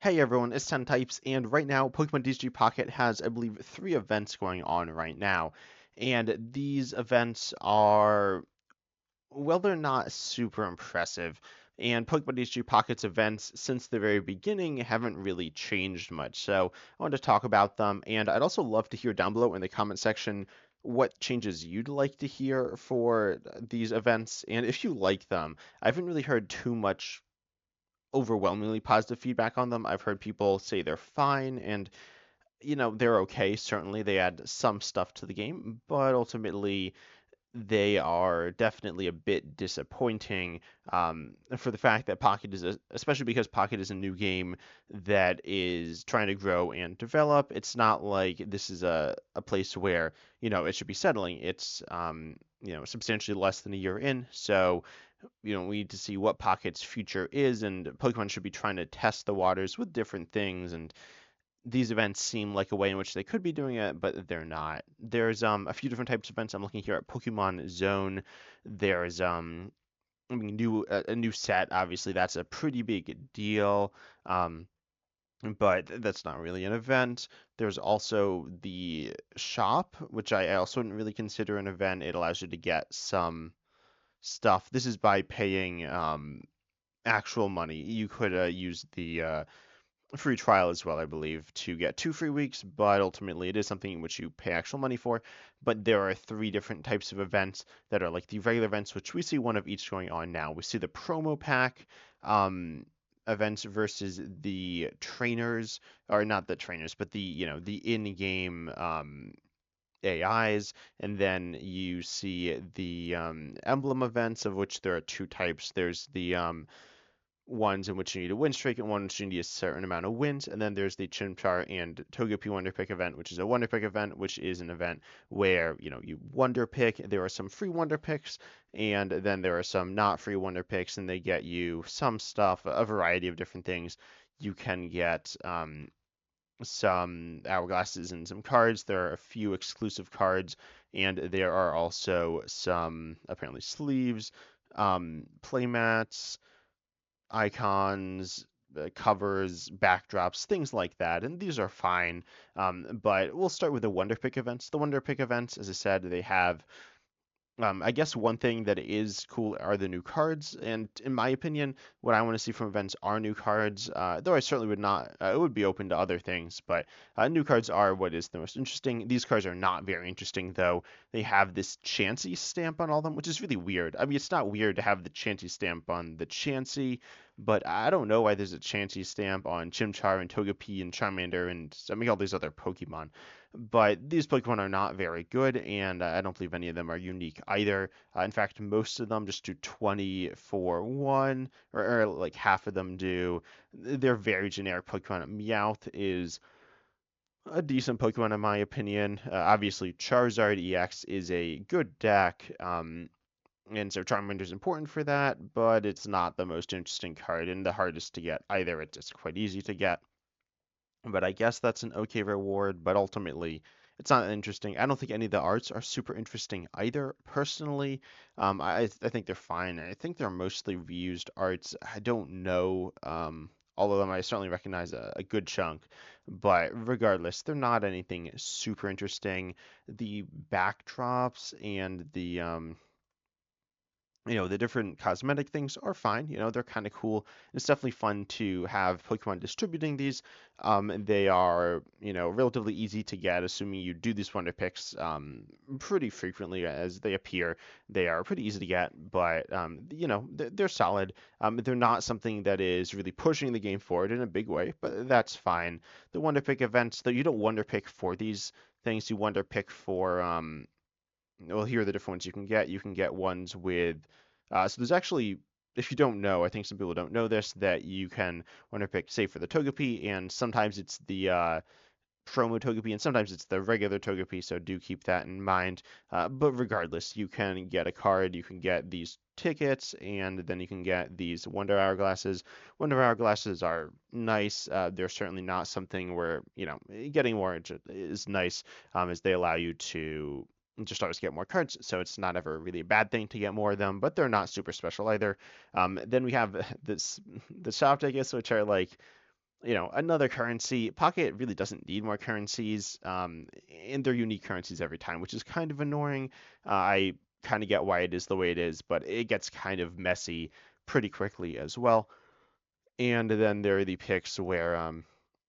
Hey everyone, it's 10 Types, and right now Pokemon DSG Pocket has, I believe, three events going on right now. And these events are, well, they're not super impressive. And Pokemon DSG Pocket's events since the very beginning haven't really changed much. So I wanted to talk about them, and I'd also love to hear down below in the comment section what changes you'd like to hear for these events, and if you like them. I haven't really heard too much overwhelmingly positive feedback on them. I've heard people say they're fine and they're okay. Certainly they add some stuff to the game, but ultimately they are definitely a bit disappointing for the fact that Pocket is especially because Pocket is a new game that is trying to grow and develop. It's not like this is a place where it should be settling. It's substantially less than a year in, so we need to see what Pocket's future is, and Pokemon should be trying to test the waters with different things, and these events seem like a way in which they could be doing it, but they're not. There's a few different types of events. I'm looking here at Pokemon Zone. There's a new set. Obviously, that's a pretty big deal. Um, but that's not really an event. There's also the shop, which I also wouldn't really consider an event. It allows you to get some stuff. This is by paying actual money. You could use the free trial as well, I believe, to get 2 free weeks, but ultimately it is something in which you pay actual money for. But there are three different types of events that are like the regular events, which we see one of each going on now. We see the promo pack um, events versus the trainers, or not the trainers, but the in-game AIs, and then you see the emblem events, of which there are two types. There's the ones in which you need a win streak and one in which you need a certain amount of wins. And then there's the Chimchar and Togepi Wonder Pick event, which is a Wonder Pick event, which is an event where you Wonder Pick. There are some free Wonder Picks, and then there are some not free Wonder Picks, and they get you some stuff, a variety of different things. You can get some hourglasses and some cards. There are a few exclusive cards, and there are also some apparently sleeves, playmats, icons, covers, backdrops, things like that. And these are fine. But we'll start with the Wonder Pick events. The Wonder Pick events, as I said, they have I guess one thing that is cool are the new cards, and in my opinion, what I want to see from events are new cards. Though I certainly would not, it would be open to other things, but new cards are what is the most interesting. These cards are not very interesting, though. They have this Chansey stamp on all of them, which is really weird. I mean, it's not weird to have the Chansey stamp on the Chansey, but I don't know why there's a Chansey stamp on Chimchar and Togepi and Charmander and I mean all these other Pokemon. But these Pokemon are not very good, and I don't believe any of them are unique either. In fact, most of them just do 20 for one, or like half of them do. They're very generic Pokemon. Meowth is a decent Pokemon in my opinion. Obviously, Charizard EX is a good deck, and so Charmander is important for that, but it's not the most interesting card and the hardest to get either. It's just quite easy to get. But I guess that's an okay reward, but ultimately it's not interesting. I don't think any of the arts are super interesting either, personally. I think they're fine. I think they're mostly reused arts. I don't know all of them. I certainly recognize a good chunk, but regardless, they're not anything super interesting. The backdrops and the different cosmetic things are fine. They're kind of cool. It's definitely fun to have Pokemon distributing these. They are, relatively easy to get, assuming you do these Wonder Picks pretty frequently as they appear. They are pretty easy to get, but, they're solid. They're not something that is really pushing the game forward in a big way, but that's fine. The Wonder Pick events, though, you don't Wonder Pick for these things. You Wonder Pick for, well, here are the different ones you can get. You can get ones with, so there's actually, if you don't know, I think some people don't know this, that you can wonder pick, say, for the Togepi, and sometimes it's the promo Togepi, and sometimes it's the regular Togepi, so do keep that in mind. But regardless, you can get a card, you can get these tickets, and then you can get these Wonder Hourglasses. Wonder Hourglasses are nice. They're certainly not something where, getting more is nice, as they allow you to just always get more cards, so it's not ever really a bad thing to get more of them, but they're not super special either. Then we have the soft tickets, which are like another currency. Pocket really doesn't need more currencies, and they're unique currencies every time, which is kind of annoying. I kind of get why it is the way it is, but it gets kind of messy pretty quickly as well. And then there are the picks where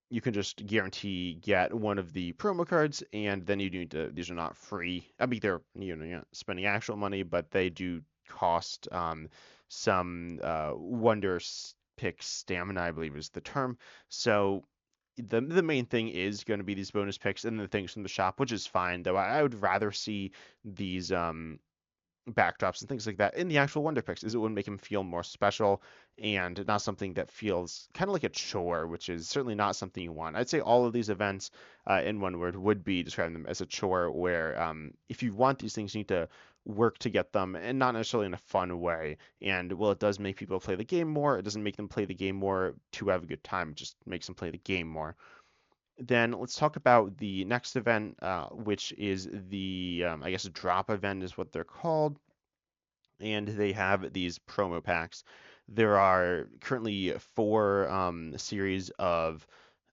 you can just guarantee get one of the promo cards, and then you need to. These are not free. I mean, they're you're not spending actual money, but they do cost some pick stamina, I believe is the term. So the main thing is going to be these bonus picks and the things from the shop, which is fine. Though I would rather see these backdrops and things like that in the actual Wonder Picks is it would make him feel more special and not something that feels kind of like a chore, which is certainly not something you want. I'd say all of these events, in one word, would be describing them as a chore where if you want these things, you need to work to get them and not necessarily in a fun way. And while it does make people play the game more, it doesn't make them play the game more to have a good time. It just makes them play the game more. Then let's talk about the next event, which is the, I guess, drop event is what they're called, and they have these promo packs. There are currently four series of,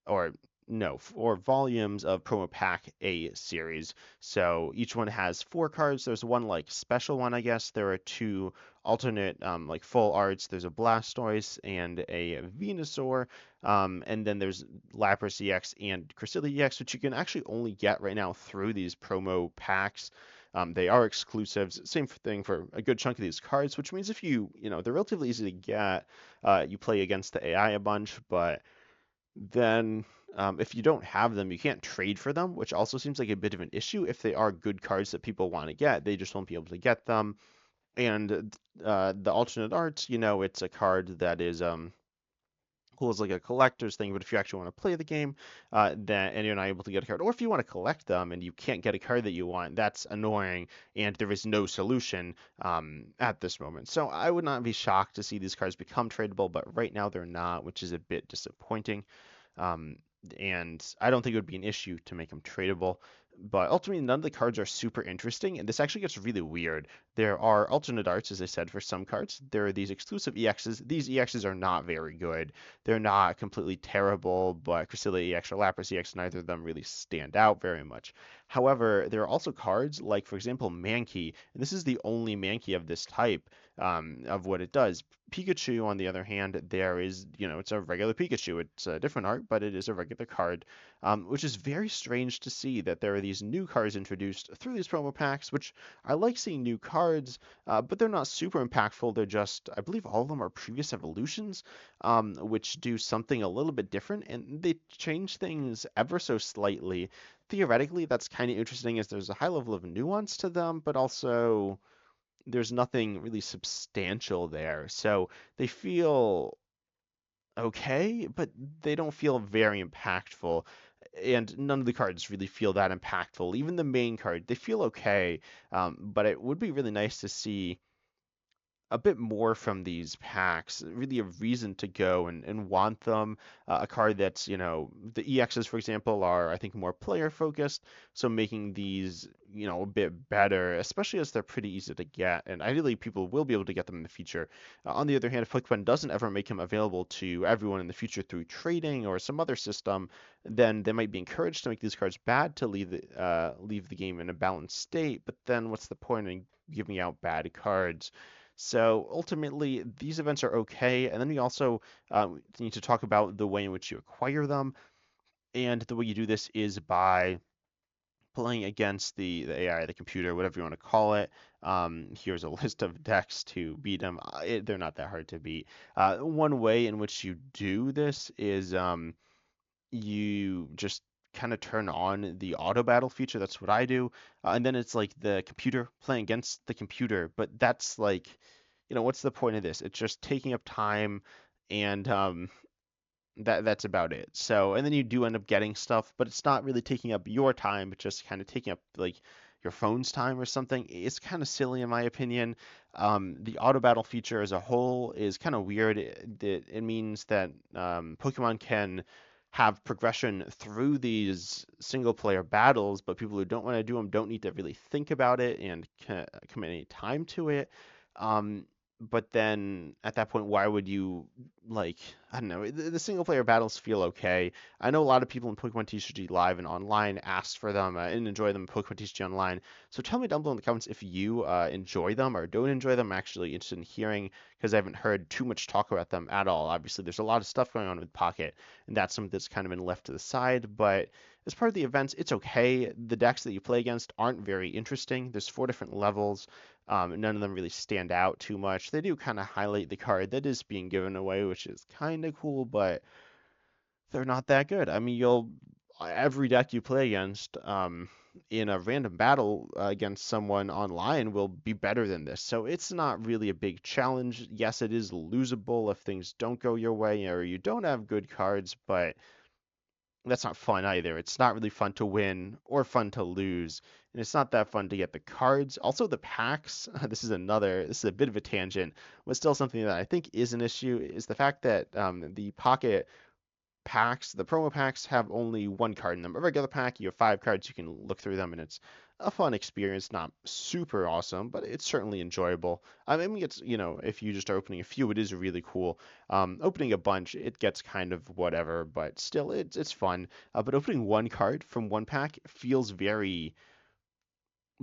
or no, four volumes of promo pack A series. So each one has four cards. There's one like special one, I guess. There are two alternate like full arts. There's a Blastoise and a Venusaur. And then there's Lapras EX and Cresselia EX, which you can actually only get right now through these promo packs. They are exclusives. Same thing for a good chunk of these cards, which means if they're relatively easy to get. You play against the AI a bunch, but then if you don't have them, you can't trade for them, which also seems like a bit of an issue. If they are good cards that people want to get, they just won't be able to get them. And the alternate art, it's a card that is cool as like a collector's thing, but if you actually want to play the game, then and you're not able to get a card, or if you want to collect them and you can't get a card that you want, that's annoying, and there is no solution at this moment. So I would not be shocked to see these cards become tradable, but right now they're not, which is a bit disappointing. Um, and I don't think it would be an issue to make them tradable. But ultimately, none of the cards are super interesting, and this actually gets really weird. There are alternate arts, as I said, for some cards. There are these exclusive EXs. These EXs are not very good. They're not completely terrible, but Cresselia EX or Lapras EX, neither of them really stand out very much. However, there are also cards like, for example, Mankey, and this is the only Mankey of this type of what it does. Pikachu, on the other hand, there is, it's a regular Pikachu. It's a different art, but it is a regular card, which is very strange to see that there are these new cards introduced through these promo packs, which I like seeing new cards, but they're not super impactful. They're just, I believe all of them are previous evolutions, which do something a little bit different, and they change things ever so slightly. Theoretically, that's kind of interesting as there's a high level of nuance to them, but also there's nothing really substantial there. So they feel okay, but they don't feel very impactful. And none of the cards really feel that impactful. Even the main card, they feel okay. But it would be really nice to see a bit more from these packs, really a reason to go and want them. A card that's, the EXs, for example, are, I think, more player focused. So making these, a bit better, especially as they're pretty easy to get. And ideally, people will be able to get them in the future. On the other hand, if Pokemon doesn't ever make them available to everyone in the future through trading or some other system, then they might be encouraged to make these cards bad to leave the game in a balanced state. But then what's the point in giving out bad cards? So ultimately, these events are okay. And then we also need to talk about the way in which you acquire them. And the way you do this is by playing against the AI, the computer, whatever you want to call it. Here's a list of decks to beat them. They're not that hard to beat. One way in which you do this is you just kind of turn on the auto battle feature. That's what I do. And then it's like the computer playing against the computer. But that's like, what's the point of this? It's just taking up time, and that's about it. So, and then you do end up getting stuff, but it's not really taking up your time, it's just kind of taking up like your phone's time or something. It's kind of silly in my opinion. The auto battle feature as a whole is kind of weird. It means that Pokemon can have progression through these single player battles, but people who don't want to do them don't need to really think about it and commit any time to it. Um, but then at that point, why would you like? I don't know. The single player battles feel okay. I know a lot of people in Pokemon TCG Live and online asked for them and enjoy them in Pokemon TCG Online. So tell me down below in the comments if you enjoy them or don't enjoy them. I'm actually interested in hearing because I haven't heard too much talk about them at all. Obviously, there's a lot of stuff going on with Pocket, and that's something that's kind of been left to the side. But as part of the events, it's okay. The decks that you play against aren't very interesting. There's 4 different levels. None of them really stand out too much. They do kind of highlight the card that is being given away, which is kind of cool, but they're not that good. I mean, you'll every deck you play against in a random battle against someone online will be better than this. So it's not really a big challenge. Yes, it is losable if things don't go your way or you don't have good cards, but that's not fun either. It's not really fun to win or fun to lose. And it's not that fun to get the cards. Also, the packs, this is a bit of a tangent, but still something that I think is an issue is the fact that the pocket packs, the promo packs have only one card in them. A regular pack, you have 5 cards, you can look through them, and it's a fun experience. Not super awesome, but it's certainly enjoyable. I mean, it's, if you just are opening a few, it is really cool. Opening a bunch, it gets kind of whatever, but still, it's fun. But opening one card from one pack feels very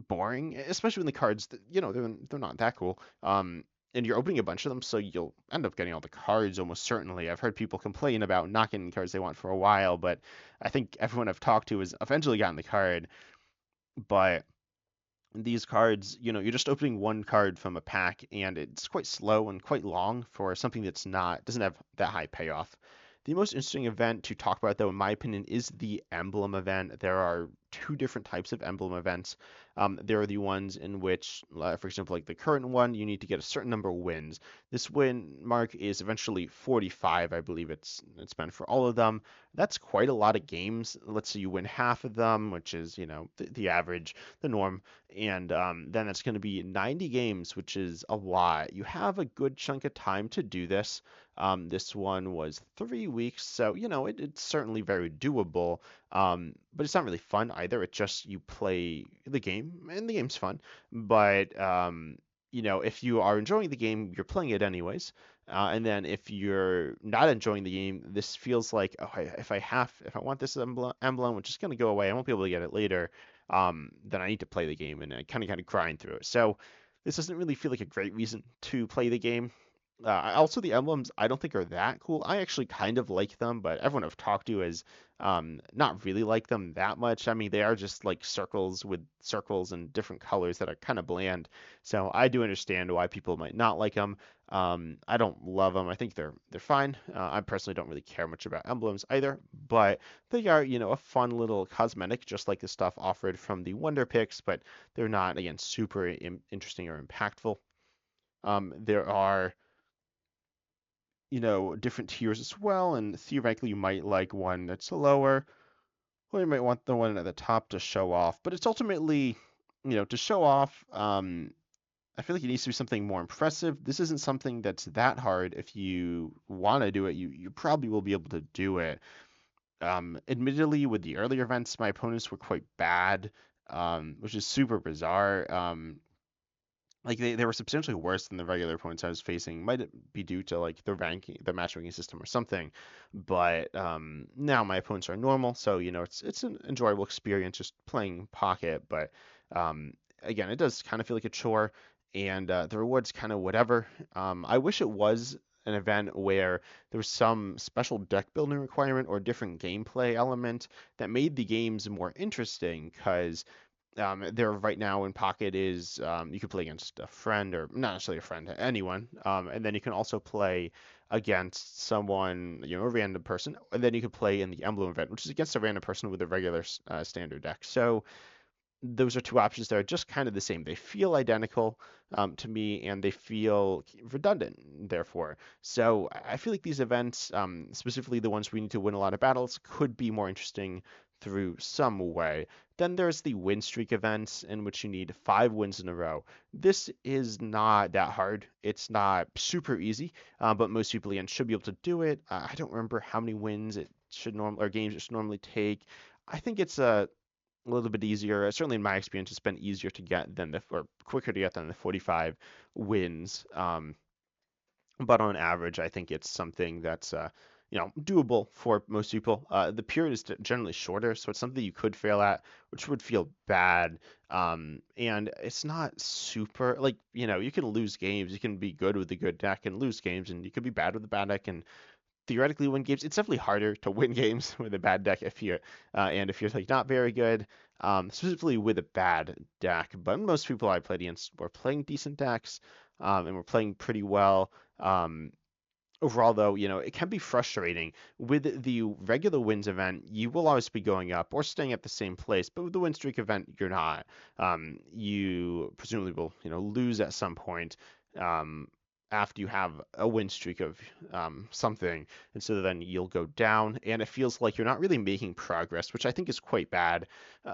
boring, especially when the cards, they're not that cool. And you're opening a bunch of them, so you'll end up getting all the cards almost certainly. I've heard people complain about not getting the cards they want for a while, but I think everyone I've talked to has eventually gotten the card. But these cards, you're just opening one card from a pack, and it's quite slow and quite long for something doesn't have that high payoff. The most interesting event to talk about, though, in my opinion, is the Emblem event. There are 2 different types of Emblem events. There are the ones in which, for example, like the current one, you need to get a certain number of wins. This win mark is eventually 45, I believe it's been for all of them. That's quite a lot of games. Let's say you win half of them, which is, the average, the norm, and then it's going to be 90 games, which is a lot. You have a good chunk of time to do this. This one was 3 weeks, so it's certainly very doable. But it's not really fun either. It just you play the game, and the game's fun. But if you are enjoying the game, you're playing it anyways. And then if you're not enjoying the game, this feels like, oh, if I want this emblem, which is going to go away, I won't be able to get it later. Then I need to play the game, and I kind of grind through it. So this doesn't really feel like a great reason to play the game. Also, the emblems I don't think are that cool. I actually kind of like them, but everyone I've talked to has not really like them that much. I mean, they are just like circles with circles and different colors that are kind of bland. So I do understand why people might not like them. I don't love them. I think they're fine. I personally don't really care much about emblems either, but they are, a fun little cosmetic, just like the stuff offered from the Wonder Picks, but they're not, again, super interesting or impactful. There are different tiers as well, and theoretically you might like one that's lower, or you might want the one at the top to show off. But it's ultimately, to show off, I feel like it needs to be something more impressive. This isn't something that's that hard. If you want to do it, you probably will be able to do it. Admittedly, with the earlier events, my opponents were quite bad, which is super bizarre. Like they were substantially worse than the regular opponents I was facing. Might it be due to like the matchmaking system or something, but now my opponents are normal, so it's an enjoyable experience just playing Pocket. But um, again, it does kind of feel like a chore, and the rewards kind of whatever. I wish it was an event where there was some special deck building requirement or different gameplay element that made the games more interesting, because there right now in Pocket is you can play against a friend, or not necessarily a friend, anyone, and then you can also play against someone, a random person, and then you can play in the Emblem event, which is against a random person with a regular standard deck. So those are 2 options that are just kind of the same. They feel identical to me, and they feel redundant, therefore. So I feel like these events, specifically the ones we need to win a lot of battles, could be more interesting through some way. Then there's the win streak events, in which you need 5 wins in a row. This is not that hard. It's not super easy, but most people again should be able to do it. I don't remember how many wins it should or games it should normally take. I think it's a little bit easier. Certainly in my experience, it's been easier to get than or quicker to get than the 45 wins. but on average, I think it's something that's doable for most people. The period is generally shorter, so it's something you could fail at, which would feel bad. And it's not super like you can lose games, you can be good with a good deck and lose games, and you could be bad with a bad deck and theoretically win games. It's definitely harder to win games with a bad deck if you're like not very good, specifically with a bad deck. But most people I played against were playing decent decks, and were playing pretty well. Um, Overall, though, it can be frustrating. With the regular wins event, you will always be going up or staying at the same place, but with the win streak event, you're not. You presumably will, lose at some point um, after you have a win streak of something, and so then you'll go down, and it feels like you're not really making progress, which I think is quite bad.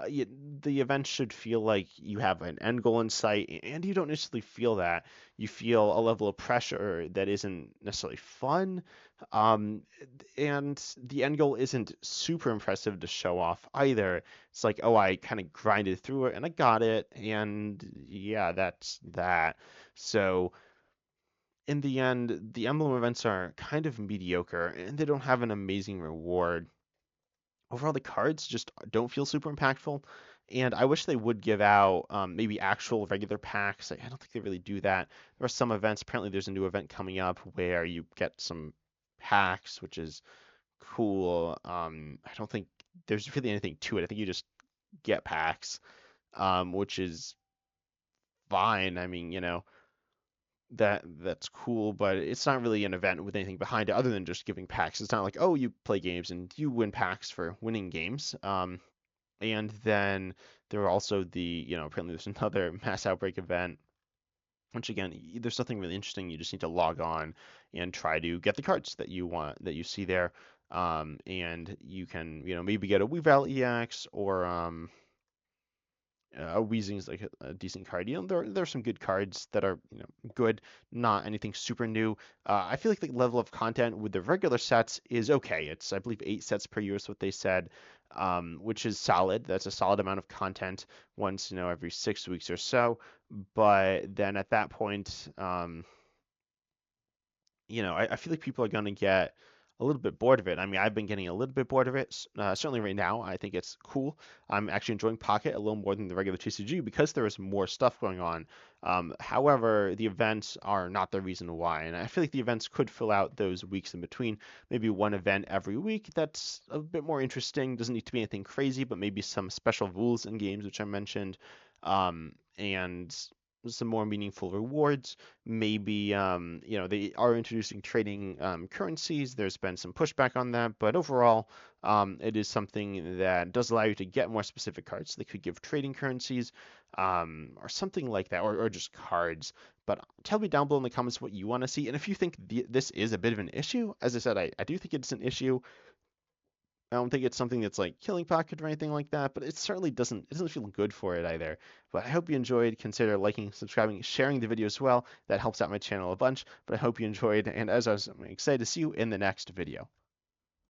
You, the event should feel like you have an end goal in sight, and you don't necessarily feel that. You feel a level of pressure that isn't necessarily fun. Um, and the end goal isn't super impressive to show off either. It's like, oh, I kind of grinded through it and I got it, and yeah, that's that. So in the end, the emblem events are kind of mediocre and they don't have an amazing reward. Overall, the cards just don't feel super impactful. And I wish they would give out maybe actual regular packs. I don't think they really do that. There are some events. Apparently, there's a new event coming up where you get some packs, which is cool. I don't think there's really anything to it. I think you just get packs, which is fine. I mean, that's cool, but it's not really an event with anything behind it other than just giving packs. It's not like, oh, you play games and you win packs for winning games. And then there are also apparently there's another mass outbreak event, which again, there's nothing really interesting. You just need to log on and try to get the cards that you want, that you see there. And you can, maybe get a Weavile EX or Weezing's like a decent card. There are some good cards that are good, not anything super new. I feel like the level of content with the regular sets is okay. It's I believe 8 sets per year is what they said, which is solid. That's a solid amount of content once every 6 weeks or so. But then at that point, I feel like people are going to get a little bit bored of it. I mean, I've been getting a little bit bored of it. Certainly right now, I think it's cool. I'm actually enjoying Pocket a little more than the regular TCG because there is more stuff going on. However, the events are not the reason why, and I feel like the events could fill out those weeks in between. Maybe one event every week that's a bit more interesting. Doesn't need to be anything crazy, but maybe some special rules in games, which I mentioned, and some more meaningful rewards. Maybe they are introducing trading currencies. There's been some pushback on that, but overall, it is something that does allow you to get more specific cards. They could give trading currencies or something like that, or just cards. But tell me down below in the comments what you want to see, and if you think this is a bit of an issue. As I said, I do think it's an issue. I don't think it's something that's like killing Pocket or anything like that, but it certainly doesn't feel good for it either. But I hope you enjoyed. Consider liking, subscribing, sharing the video as well. That helps out my channel a bunch. But I hope you enjoyed, and as I was, I'm excited to see you in the next video.